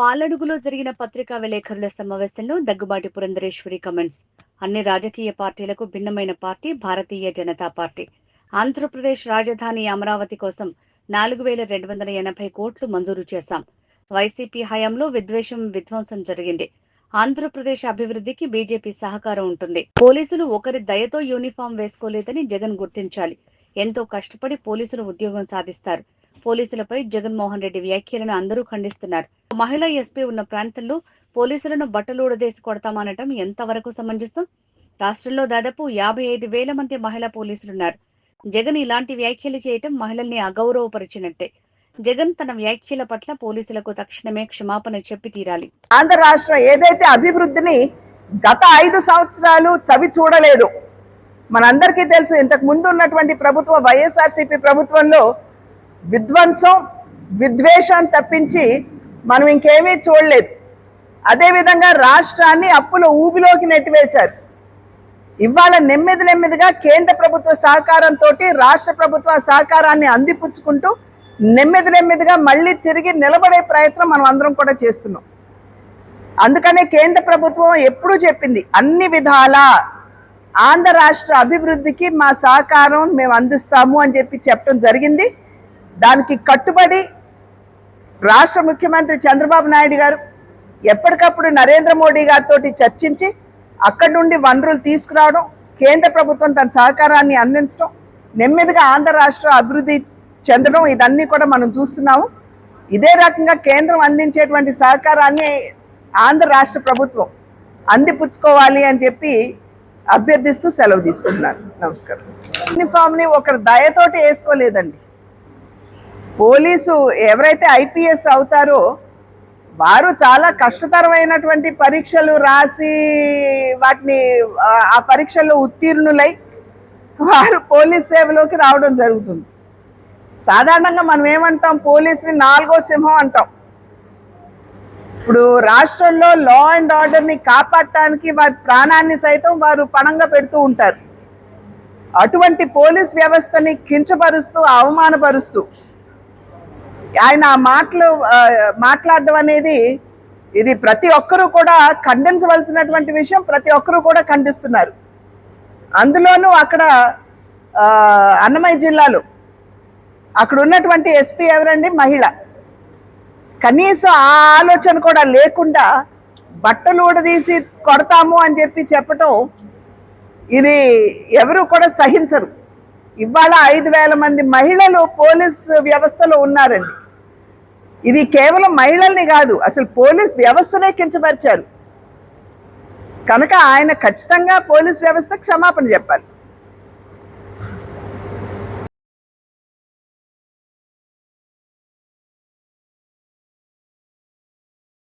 పాలడుగులో జరిగిన పత్రికా విలేకరుల సమావేశంలో దగ్గుబాటి పురంధరేశ్వరి కమెంట్స్. అన్ని రాజకీయ పార్టీలకు భిన్నమైన పార్టీ భారతీయ జనతా పార్టీ. ఆంధ్రప్రదేశ్ రాజధాని అమరావతి కోసం 4,280 కోట్లు మంజూరు చేశాం. వైసీపీ హయాంలో విధ్వంసం జరిగింది. ఆంధ్రప్రదేశ్ అభివృద్ధికి బీజేపీ సహకారం ఉంటుంది. పోలీసులు ఒకరి దయతో యూనిఫామ్ వేసుకోలేదని జగన్ గుర్తించాలి. ఎంతో కష్టపడి పోలీసులు ఉద్యోగం సాధిస్తారు. పోలీసులపై జగన్మోహన్ రెడ్డి వ్యాఖ్యలను అందరూ ఖండిస్తున్నారు. మహిళా ఎస్పీ ఉన్న ప్రాంతంలో పోలీసులను బట్టలుడదేసి కొడతామనటం ఎంతవరకు సమంజసం? రాష్ట్రంలో దాదాపు 55,000 మంది మహిళా పోలీసులున్నారు. జగన్ ఇలాంటి వ్యాఖ్యలు చేయటం మహిళల్ని అగౌరవపరిచినట్టే. జగన్ తన వ్యాఖ్యల పట్ల పోలీసులకు తక్షణమే క్షమాపణ చెప్పి తీరాలి. ఆంధ్ర రాష్ట్రం ఏదైతే అభివృద్ధిని గత 5 సంవత్సరాలు చవి చూడలేదు, మనందరికీ తెలుసు. ఇంతకు ముందు ఉన్నటువంటి ప్రభుత్వం, వైఎస్ఆర్సీపీ ప్రభుత్వంలో విధ్వంసం విద్వేషం తప్పించి మనం ఇంకేమీ చూడలేదు. అదేవిధంగా రాష్ట్రాన్ని అప్పుల ఊబిలోకి నెట్టివేశారు. ఇవాళ నెమ్మదిగా కేంద్ర ప్రభుత్వ సహకారంతో రాష్ట్ర ప్రభుత్వ సహకారాన్ని అందిపుచ్చుకుంటూ నెమ్మదిగా మళ్ళీ తిరిగి నిలబడే ప్రయత్నం మనం అందరం కూడా చేస్తున్నాం. అందుకనే కేంద్ర ప్రభుత్వం ఎప్పుడూ చెప్పింది, అన్ని విధాల ఆంధ్ర రాష్ట్ర అభివృద్ధికి మా సహకారం మేము అందిస్తాము అని చెప్పడం జరిగింది. దానికి కట్టుబడి రాష్ట్ర ముఖ్యమంత్రి చంద్రబాబు నాయుడు గారు ఎప్పటికప్పుడు నరేంద్ర మోడీ గారితో చర్చించి అక్కడి నుండి వనరులు తీసుకురావడం, కేంద్ర ప్రభుత్వం తన సహకారాన్ని అందించడం, నెమ్మదిగా ఆంధ్ర రాష్ట్ర అభివృద్ధి చెందడం, ఇదన్నీ కూడా మనం చూస్తున్నాము. ఇదే రకంగా కేంద్రం అందించేటువంటి సహకారాన్ని ఆంధ్ర రాష్ట్ర ప్రభుత్వం అందిపుచ్చుకోవాలి అని చెప్పి అభ్యర్థిస్తూ సెలవు తీసుకుంటున్నాను. నమస్కారం. యూనిఫామ్ని ఒకరి దయతోటి వేసుకోలేదండి. పోలీసు ఎవరైతే ఐపీఎస్ అవుతారో వారు చాలా కష్టతరమైనటువంటి పరీక్షలు రాసి వాటిని ఆ పరీక్షల్లో ఉత్తీర్ణులై వారు పోలీస్ సేవలోకి రావడం జరుగుతుంది. సాధారణంగా మనం ఏమంటాం, పోలీసుని 4వ సింహం అంటాం. ఇప్పుడు రాష్ట్రంలో లా అండ్ ఆర్డర్ని కాపాడటానికి వారి ప్రాణాన్ని సైతం వారు పణంగా పెడుతూ ఉంటారు. అటువంటి పోలీస్ వ్యవస్థని కించపరుస్తూ అవమానపరుస్తూ ఆయన ఆ మాట్లాడడం అనేది ఇది ప్రతి ఒక్కరూ కూడా ఖండించవలసినటువంటి విషయం. ప్రతి ఒక్కరూ కూడా ఖండిస్తున్నారు. అందులోనూ అక్కడ అన్నమయ్య జిల్లాలో అక్కడ ఉన్నటువంటి ఎస్పీ ఎవరండి? మహిళ. కనీసం ఆ ఆలోచన కూడా లేకుండా బట్టలు ఊడదీసి కొడతాము అని చెప్పటం ఇది ఎవరు కూడా సహించరు. ఇవాళ 5,000 మంది మహిళలు పోలీస్ వ్యవస్థలో ఉన్నారండి. ఇది కేవలం మహిళల్ని కాదు, అసలు పోలీస్ వ్యవస్థనే కించపరిచారు. కనుక ఆయన ఖచ్చితంగా పోలీస్ వ్యవస్థ క్షమాపణ చెప్పాలి.